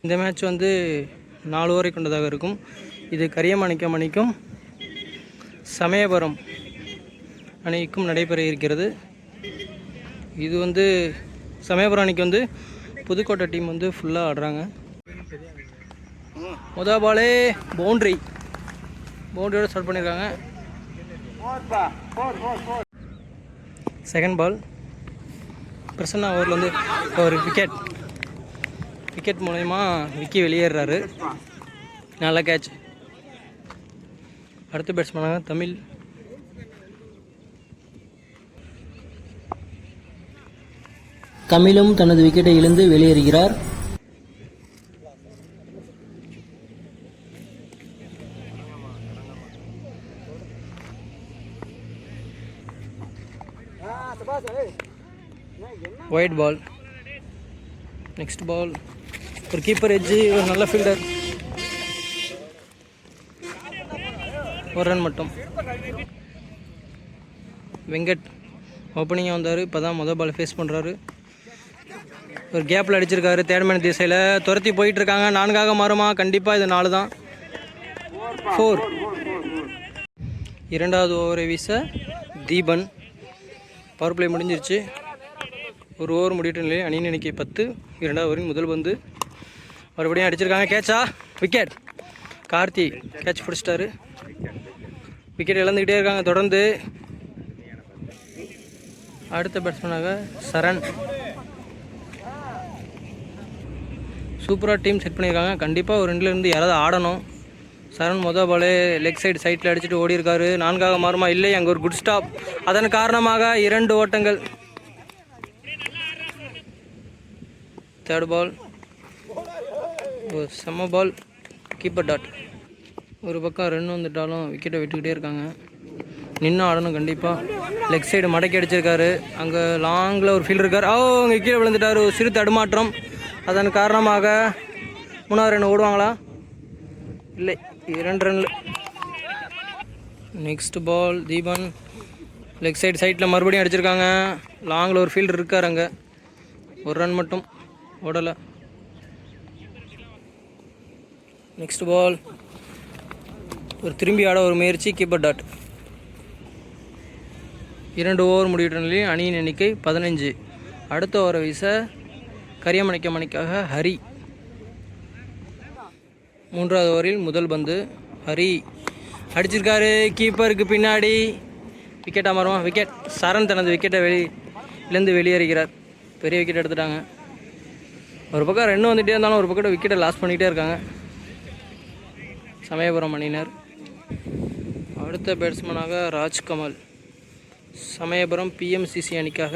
இந்த மேட்ச் வந்து 4 ஓவரை கொண்டதாக இருக்கும். இது கரியமாணிக்கம் அணிக்கும் சமயபுரம் அணிக்கும் நடைபெற இருக்கிறது. இது வந்து சமயபுரம் அணிக்கு வந்து புதுக்கோட்டை டீம் வந்து ஃபுல்லாக ஆடுறாங்க. முதல் பாலே பவுண்டரியோட ஸ்டார்ட் பண்ணியிருக்காங்க. செகண்ட் பால் பிரசன்னா ஓவரில் வந்து ஒரு விக்கெட் மூலயமா விக்கி வெளியேறாரு. நல்ல கேட்ச். அடுத்த பேட்ஸ்மேனாக தமிழ். தமிழும் தனது விக்கெட்டை இழந்து வெளியேறுகிறார். White ball. நெக்ஸ்ட் பால் ஒரு கீப்பர் எட்ஜு, ஒரு நல்ல ஃபீல்டர். ஒரு ரன் மட்டும். வெங்கட் ஓப்பனிங்காக வந்தார். இப்போ தான் மொதல் பால் ஃபேஸ் பண்ணுறாரு. ஒரு கேப்பில் அடிச்சிருக்காரு. தேர்ட்மேன் திசையில் துரத்தி போயிட்டுருக்காங்க. 4 மாறுமா? கண்டிப்பாக இது 4 தான். 4. இரண்டாவது ஓவரை வீச தீபன். பவர் பிளே முடிஞ்சிருச்சு. ஒரு ஓவர் முடிவிட்ட நிலையில் அணியின் எண்ணிக்கை 10. இரண்டாவது ஓவரின் முதல் பந்து மறுபடியும் அடிச்சிருக்காங்க. கேட்சா? விக்கெட். கார்த்தி கேட்ச் பிடிச்சிட்டாரு. விக்கெட் இழந்துக்கிட்டே இருக்காங்க தொடர்ந்து. அடுத்த பேட்ஸ்மேனாக சரண். சூப்பராக டீம் செட் பண்ணியிருக்காங்க. கண்டிப்பாக ஒரு 2லேருந்து யாராவது ஆடணும். சரண் மொதல் பாலே லெக் சைட்டில் அடிச்சுட்டு ஓடி இருக்காரு. 4 மாறுமா? இல்லை. அங்கே ஒரு குட் ஸ்டாப். அதன் காரணமாக 2 ஓட்டங்கள். தேர்ட் பால் ஒரு செம்ம பால். Keeper dot. ஒரு பக்கம் ரன் வந்துட்டாலும் விக்கெட்டை விட்டுக்கிட்டே இருக்காங்க. நின்று ஆடணும் கண்டிப்பாக. லெக் சைடு மடக்கி அடிச்சிருக்காரு. அங்கே லாங்கில் ஒரு ஃபீல்டர் இருக்கார். அங்கே கீழே விழுந்துட்டார். ஒரு சிறு தடுமாற்றம். அதன் காரணமாக 3வது ரன் ஓடுவாங்களா? இல்லை. 2 ரன்ல. Next ball Deepan. லெக் சைட்டில் மறுபடியும் அடிச்சிருக்காங்க. லாங்கில் ஒரு ஃபீல்டர் இருக்கார். அங்கே ஒரு ரன் மட்டும் ஓடலை. நெக்ஸ்ட் பால் ஒரு திரும்பி ஆட ஒரு முயற்சி. Keeper dot. 2 ஓவர் முடிவிட்ட நிலையில் அணியின் எண்ணிக்கை 15. அடுத்த ஓவரை வீச கரியமாணிக்கம் அணிக்காக ஹரி. 3வது ஓவரில் முதல் பந்து. ஹரி அடிச்சிருக்காரு. கீப்பருக்கு பின்னாடி. விக்கெட்டாக மாறுமா? விக்கெட். சரண் தனது விக்கெட்டை இழந்து வெளியேறுகிறார். பெரிய விக்கெட் எடுத்துட்டாங்க. ஒரு பக்கம் ரன் வந்துகிட்டே இருந்தாலும் ஒரு பக்கம் விக்கெட்டை லாஸ் பண்ணிகிட்டே இருக்காங்க சமயபுரம் அணியினர். அடுத்த பேட்ஸ்மேனாக ராஜ்கமல். சமயபுரம் PMCC அணிக்காக.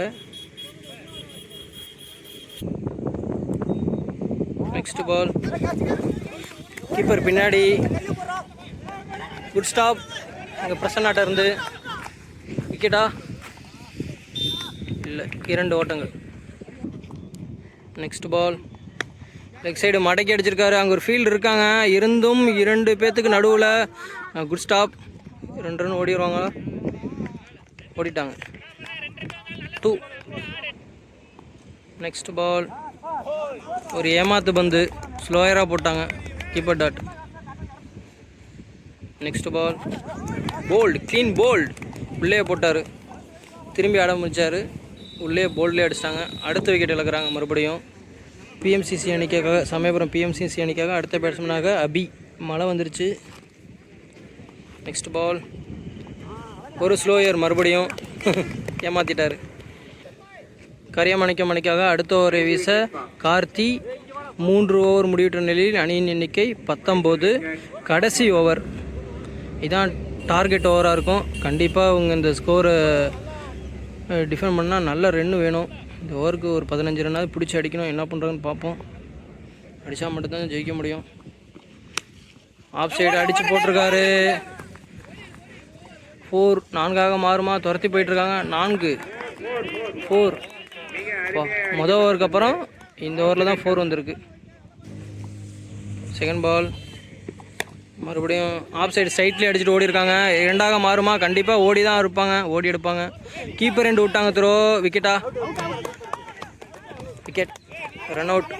நெக்ஸ்ட் பால் கீப்பர் பின்னாடி. Good stop. அங்கே பிரசன்னாட்ட இருந்து விக்கெட்டா? இல்லை. 2 ஓட்டங்கள். நெக்ஸ்ட் பால் லெக் சைடு மடக்கி அடிச்சிருக்காரு. அங்கே ஒரு ஃபீல்டு இருக்காங்க. இருந்தும் 2 பேர்த்துக்கு நடுவில் குட் ஸ்டாப். 2 ரன் ஓடிடுவாங்க. ஓடிட்டாங்க. 2. நெக்ஸ்ட் பால் ஒரு ஏமாத்து பந்து. ஸ்லோயராக போட்டாங்க. Keeper dot. Next ball clean bowled. உள்ளே போட்டார். திரும்பி ஆட முடிச்சார். உள்ளே போல்ட்லேயே அடிச்சிட்டாங்க. அடுத்த விக்கெட் இழக்கிறாங்க மறுபடியும். PMCC அணிக்காக சமயபுரம் PMCC அணிக்காக அடுத்த பேட்ஸ்மேனாக அபி. மழை வந்துருச்சு. நெக்ஸ்ட் பால் ஒரு ஸ்லோயர் மறுபடியும் ஏமாற்றிட்டார். கரியமாணிக்கம் அணிக்காக அடுத்த ஓவரை வீச கார்த்தி. 3 ஓவர் முடிவிட்ட நிலையில் அணியின் எண்ணிக்கை 19. கடைசி ஓவர். இதான் டார்கெட் ஓவராக இருக்கும். கண்டிப்பாக அவங்க இந்த ஸ்கோரை டிஃபெண்ட் பண்ணால் நல்ல ரன்னு வேணும். இந்த ஓவருக்கு ஒரு 15 ரன்னாவது பிடிச்சி அடிக்கணும். என்ன பண்ணுறாங்கன்னு பார்ப்போம். அடித்தா மட்டும்தான் ஜெயிக்க முடியும். ஆஃப் சைடு அடித்து போட்டிருக்காரு. 4. 4 மாறுமா? துரத்தி போயிட்டுருக்காங்க. 4. மொதல் ஓவருக்கு அப்புறம் இந்த ஓவரில் தான் 4 வந்திருக்கு. செகண்ட் பால் மறுபடியும் ஆஃப் சைடு ஸ்ட்ரைட்லேயே அடிச்சுட்டு ஓடி இருக்காங்க. 2 மாறுமா? கண்டிப்பாக ஓடி தான் இருப்பாங்க. ஓடி எடுப்பாங்க. கீப்பர் 2 விட்டாங்க. த்ரோ. விக்கெட்டா? விக்கெட். Run out.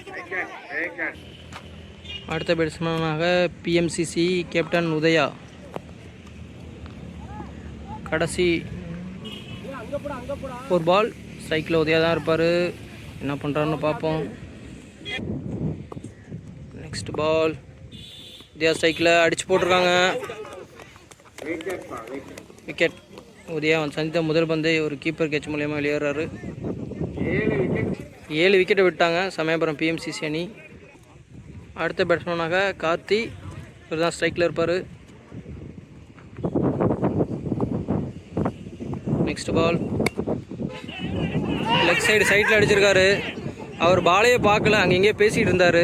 அடுத்த பேட்ஸ்மேனாக பிஎம்சிசி கேப்டன் உதயா. கடைசி ஒரு பால் ஸ்ட்ரைக்கில் உதயா தான் இருப்பார். என்ன பண்ணுறாருன்னு பார்ப்போம். நெக்ஸ்ட் பால் உதயா ஸ்ட்ரைக்கில் அடித்து போட்டிருக்காங்க. விக்கெட். உதயா சந்தித்த முதல் பந்தை ஒரு கீப்பர் கேட்ச் மூலியமாக வெளியேறாரு. 7 விக்கெட்டை விட்டாங்க சமயபுரம் பிஎம்சிசி அணி. அடுத்த பேட்ஸ்மேனாக கார்த்தி, இவர் தான் ஸ்ட்ரைக்கில் இருப்பார். நெக்ஸ்ட் பால் லெக் சைடில் அடிச்சிருக்காரு. அவர் பாலையே பார்க்கல, அங்கங்கே பேசிகிட்டு இருந்தார்.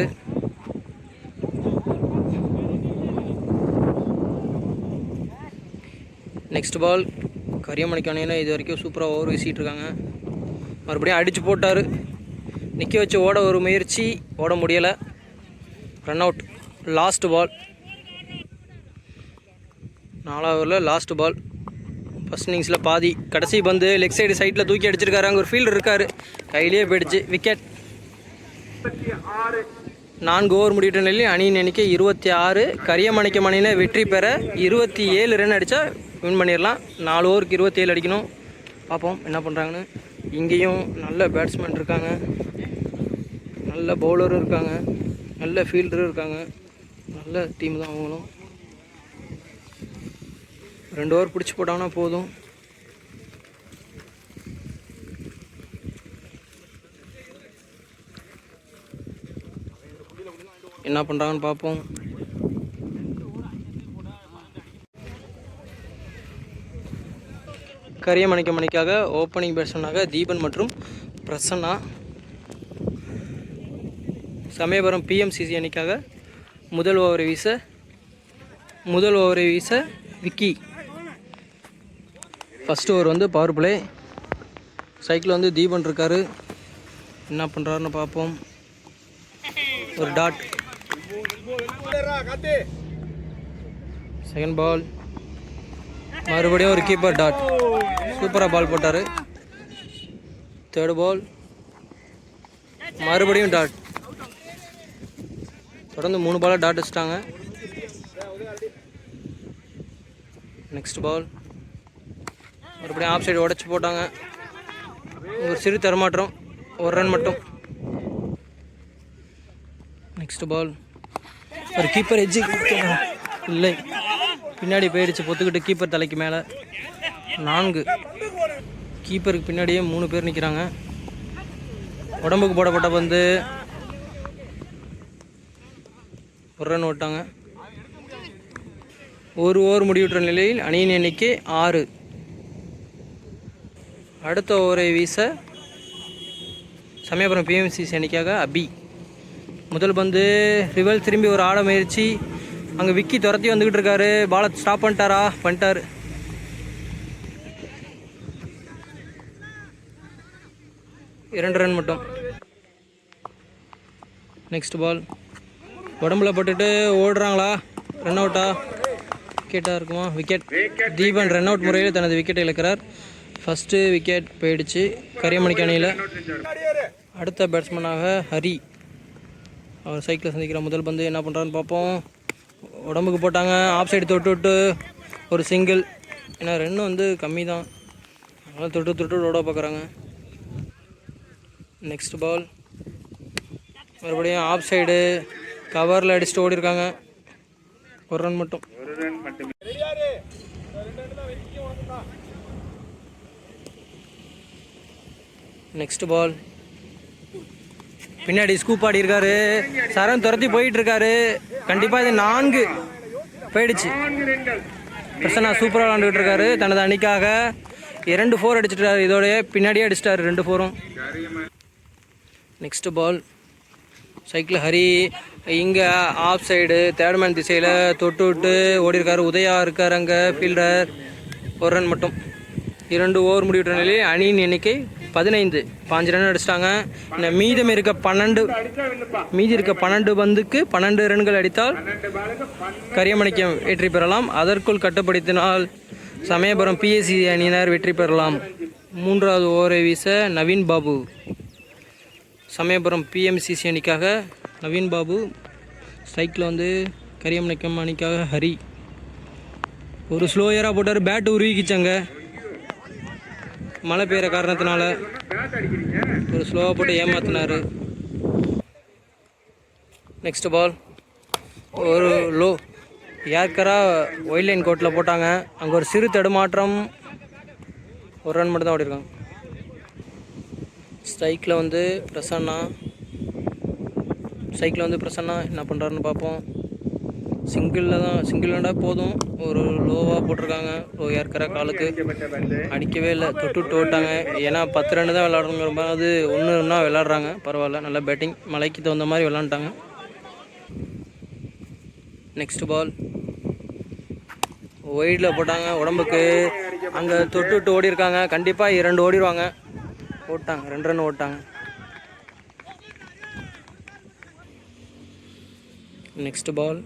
நெக்ஸ்ட் பால் கரியமணிக்கான இது வரைக்கும் சூப்பராக ஓவர் வீசிகிட்டு இருக்காங்க. மறுபடியும் அடித்து போட்டார். நிற்க வச்சு ஓட ஒரு முயற்சி, ஓட முடியலை. Run out. லாஸ்ட் பால், 4வது ஓவரில் லாஸ்ட் பால். ஃபஸ்ட் இன்னிங்ஸில் பாதி. கடைசி பந்து லெக் சைடில் தூக்கி அடிச்சிருக்காரு. அங்கே ஒரு ஃபீல்டர் இருக்கார், கையிலேயே போயிடுச்சு. விக்கெட். 4 ஓவர் முடிவிட்ட நிலையில் அணியின் எண்ணிக்கை 26. கரியமணிக்கம் அணியில் வெற்றி பெற 27 ரன் அடித்தா வின் பண்ணிடலாம். 4 ஓவருக்கு 27 அடிக்கணும். பார்ப்போம் என்ன பண்ணுறாங்கன்னு. இங்கேயும் நல்ல பேட்ஸ்மேன் இருக்காங்க, நல்ல பவுலரும் இருக்காங்க, நல்ல ஃபீல்டரும் இருக்காங்க. நல்ல டீம் தான் அவங்களும். 2 ஓவர் பிடிச்சி போட்டாங்கன்னா போதும். என்ன பண்ணுறாங்கன்னு பார்ப்போம். கரியமணிக்கம் அணிக்காக ஓப்பனிங் பேட்ஸ்மேனாக தீபன் மற்றும் பிரசன்னா. சமயபுரம் பிஎம்சிசி அணிக்காக முதல் ஓவரை வீச விக்கி. ஃபஸ்ட் ஓவர் வந்து பவர் பிளே. ஸ்ட்ரைக்கில் வந்து தீபன் இருக்கார். என்ன பண்ணுறாருன்னு பார்ப்போம். ஒரு டாட். செகண்ட் பால் மறுபடியும் ஒரு கீப்பர் டாட். சூப்பராக பால் போட்டார். தேர்ட் பால் மறுபடியும் டாட். தொடர்ந்து 3 பாலாக டாட் வச்சுட்டாங்க. நெக்ஸ்ட் பால் மறுபடியும் ஆஃப் சைடு உடச்சி போட்டாங்க. ஒரு சிறு தரமாற்றம், ஒரு ரன் மட்டும். நெக்ஸ்ட் பால் ஒரு கீப்பர் எஜ்ஜு இல்லை, பின்னாடி போயிடுச்சு பொத்துக்கிட்டு கீப்பர் தலைக்கு மேலே. 4. கீப்பருக்கு பின்னாடியே 3 பேர் நிற்கிறாங்க. உடம்புக்கு போடப்பட்ட பந்து ஒரு ரன் ஓட்டாங்க. 1 ஓவர் முடிவுற்ற நிலையில் அணியின் எண்ணிக்கை 6. அடுத்த ஓவரை வீச சமயபுரம் பிஎம்சிசி அணிக்காக அபி. முதல் பந்து ரிவல் திரும்பி ஒரு ஆட முயற்சி. அங்கே விக்கி துரத்தி வந்துக்கிட்டு இருக்காரு. பாலை ஸ்டாப் பண்ணிட்டார். 2 ரன் மட்டும். நெக்ஸ்ட் பால் உடம்புல பட்டுட்டு ஓடுறாங்களா, ரன் அவுட்டா, விக்கெட்டாக இருக்குமா? விக்கெட். தீபன் ரன் அவுட் முறையில் தனது விக்கெட்டை இழக்கிறார். ஃபஸ்ட்டு விக்கெட் போயிடுச்சு கரியமணிக்கு அணியில். அடுத்த பேட்ஸ்மேனாக ஹரி. அவர் சைக்கிளை சந்திக்கிற முதல் பந்து என்ன பண்ணுறான்னு பார்ப்போம். உடம்புக்கு போட்டாங்க. ஆஃப் சைடு தொட்டு விட்டு ஒரு சிங்கிள். ஏன்னா ரன் வந்து கம்மி தான், அதனால் தொட்டு ஓட பார்க்குறாங்க. நெக்ஸ்ட் பால் மறுபடியும் ஆஃப் சைடு கவரில் அடிச்சுட்டு ஓடி இருக்காங்க. ஒரு ரன் மட்டும். நெக்ஸ்ட் பால் பின்னாடி ஸ்கூப் ஆடி இருக்காரு. சரண் துரத்தி போயிட்டு இருக்காரு. கண்டிப்பாக இது 4 போயிடுச்சு. பிரசன்னா சூப்பராக விளாண்டுக்கிட்டு இருக்காரு. தனது அணிக்காக 2 4 அடிச்சிட்டாரு. இதோடைய பின்னாடியே அடிச்சிட்டாரு 2 4. Next ball cycle Hari. இங்கே ஆஃப் சைடு தேர்ட்மேன் திசையில் தொட்டு விட்டு ஓடி இருக்காரு. உதயா இருக்கார் அங்கே ஃபீல்டர். ஒரு ரன் மட்டும். 2 ஓவர் முடிவுற்ற நிலையில் அணியின் எண்ணிக்கை 15. 5 ரன் அடிச்சிட்டாங்க. மீதி இருக்க 12 பந்துக்கு 12 ரன்கள் அடித்தால் கரியமணிக்கம் வெற்றி பெறலாம். அதற்குள் கட்டுப்படுத்தினால் சமயபுரம் பிஎஸ்சி அணியினர் வெற்றி பெறலாம். 3வது ஓவரை வீச நவீன் பாபு. சமயபுரம் பிஎம்சிசி அணிக்காக நவீன் பாபு ஸ்ட்ரைக்கில் வந்து கரியமணிக்கம் அணிக்காக ஹரி ஒரு ஸ்லோயராக போட்டார். பேட் உருவிக்கிச்சாங்க மழை பெய்கிற காரணத்தினால. ஒரு ஸ்லோவாக போட்டு ஏமாத்தினார். நெக்ஸ்ட் பால் ஒரு லோ யார்கராக ஒயிட் லைன் கோட்டில் போட்டாங்க. அங்கே ஒரு சிறு தடுமாற்றம். ஒரு ரன் மட்டும் தான் ஓடிருக்காங்க. ஸ்ட்ரைக்கில் வந்து பிரசன்னா என்ன பண்ணுறாருன்னு பார்ப்போம். சிங்கிள் ரன்னாக போதும். ஒரு லோவாக போட்டிருக்காங்க. லோ ஏற்கிற காலுக்கு அடிக்கவே இல்லை. தொட்டு ஓட்டாங்க. ஏன்னா 10 ரன்னு தான் விளாடுறோங்கிற அது 1 ரன்னா விளாட்றாங்க. பரவாயில்ல, நல்ல பேட்டிங். மலைக்கு தகுந்த மாதிரி விளாண்டுட்டாங்க. நெக்ஸ்ட் பால் ஒயிடில் போட்டாங்க. உடம்புக்கு அங்கே தொட்டு ஓடி இருக்காங்க. கண்டிப்பாக 2 ஓடிடுவாங்க. ஓட்டாங்க, 2 ரன் ஓட்டாங்க. நெக்ஸ்ட் பால்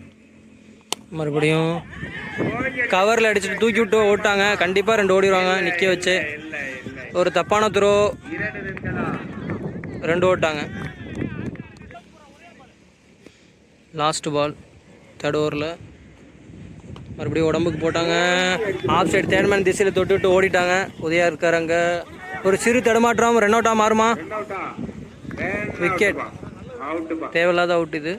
மறுபடியும் கவரில் அடிச்சுட்டு தூக்கி விட்டு ஓட்டாங்க. கண்டிப்பாக 2 ஓடிடுவாங்க நிற்க வச்சு. ஒரு தப்பான த்ரோ, 2 ஓட்டாங்க. லாஸ்ட் பால் தேர்ட் ஓவரில் மறுபடியும் உடம்புக்கு போட்டாங்க. ஆஃப் சைடு தேர்ட்மேன் திசையில் தொட்டு ஓடிட்டாங்க. உதயா இருக்கார். அங்கே ஒரு சிறு தடுமாற்றம். ரன் அவுட்டாக மாறுமா? விக்கெட். தேவையில்லாத அவுட் இது.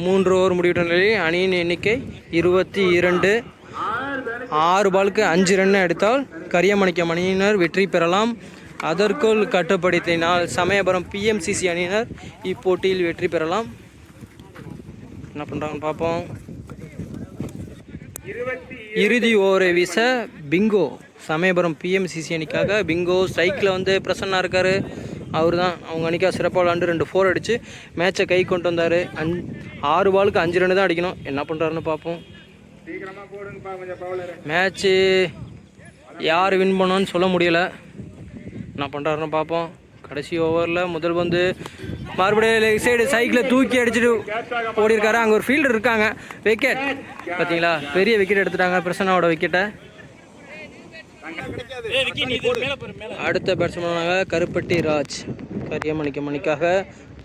3 ஓவர் முடிவிட்ட நிலையில் அணியின் எண்ணிக்கை 22. 6 பாலுக்கு 5 ரன் எடுத்தால் கரியமணிக்கம் அணியினர் வெற்றி பெறலாம். அதற்குள் கட்டுப்படுத்தினால் சமயபுரம் PMCC அணியினர் இப்போட்டியில் வெற்றி பெறலாம். என்ன பண்ணுறாங்கன்னு பார்ப்போம். இறுதி ஓவரை வீச பிங்கோ சமயபுரம் PMCC அணிக்காக பிங்கோ. ஸ்ட்ரைக்கில் வந்து பிரசன்னா இருக்கார். அவர் தான் அவங்க அணிக்காக சிறப்பாக விளாண்டு 2 4 அடித்து மேட்சை கை கொண்டு வந்தார். 6 பாலுக்கு 5 ரன்னு தான் அடிக்கணும். என்ன பண்ணுறாருன்னு பார்ப்போம். மேட்ச்சு யார் வின் பண்ணோன்னு சொல்ல முடியலை. என்ன பண்ணுறாருன்னு பார்ப்போம். கடைசி ஓவரில் முதல் பந்து மறுபடியும் லெக் சைடு சைக்கிளை தூக்கி அடிச்சுட்டு ஓடிருக்காரு. அங்கே ஒரு ஃபீல்டர் இருக்காங்க. விக்கெட். பார்த்தீங்களா, பெரிய விக்கெட் எடுத்துட்டாங்க பிரசன்னாவோட விக்கெட்டை. அடுத்த பேட்ஸ்மேனாக கருப்பட்டி ராஜ் கரியமணிக்கம் அணிக்காக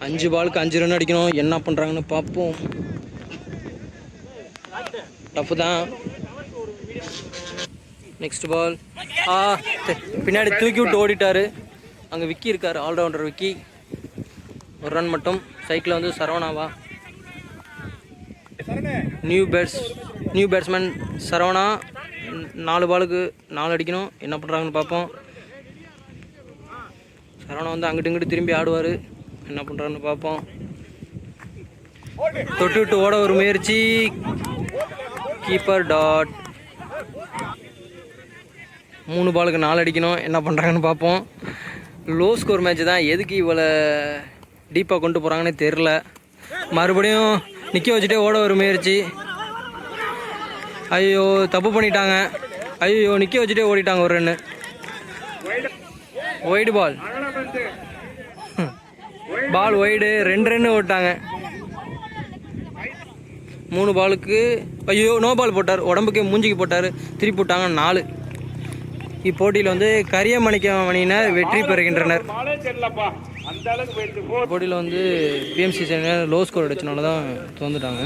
5 பாலுக்கு 5 ரன் அடிக்கணும். என்ன பண்ணுறாங்கன்னு பார்ப்போம். டஃப் தான். நெக்ஸ்ட் பால் பின்னாடி தூக்கி விட்டு ஓடிட்டார். அங்கே விக்கி இருக்கார், ஆல்ரவுண்டர் விக்கி. 1 ரன் மட்டும். சைக்கிளில் வந்து சரவணாவா நியூ பேட்ஸ்மேன் சரவணா. 4 பாலுக்கு 4 அடிக்கணும். என்ன பண்ணுறாங்கன்னு பார்ப்போம். சரவணா வந்து அங்கிட்டு இங்கிட்டு திரும்பி ஆடுவார். என்ன பண்ணுறான்னு பார்ப்போம். தொட்டு ஓட ஒரு முயற்சி. Keeper dot. 3 பாலுக்கு 4 அடிக்கணும். என்ன பண்ணுறாங்கன்னு பார்ப்போம். லோ ஸ்கோர் மேட்ச் தான். எதுக்கு இவ்வளோ டீப்பாக கொண்டு போகிறாங்கன்னே தெரில. மறுபடியும் நிற்க வச்சுட்டே ஓட ஒரு முயற்சி. ஐயோ தப்பு பண்ணிட்டாங்க. ஐயோ நிற்க வச்சுட்டே ஓடிட்டாங்க. 1 ரன்னு. ஒயிடு பால் ஒயிடு. 2 ரன்னு ஓட்டாங்க. 3 பாலுக்கு ஐயோ நோ பால் போட்டார். உடம்புக்கே மூஞ்சிக்கு போட்டார். திருப்பி போட்டாங்க 4. இப்போட்டியில் வந்து கரியமணிக்கம் அணியினர் வெற்றி பெறுகின்றனர். போட்டியில் வந்து PMCC அணியினர் லோ ஸ்கோர் அடிச்சனால தான் தோந்துட்டாங்க.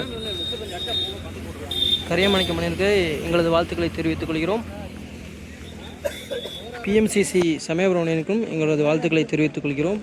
கரியமணிக்கம் அணியினருக்கு எங்களது வாழ்த்துக்களை தெரிவித்துக் கொள்கிறோம். PMCC சமயபுரம் அணியினருக்கும் எங்களது வாழ்த்துக்களை தெரிவித்துக் கொள்கிறோம்.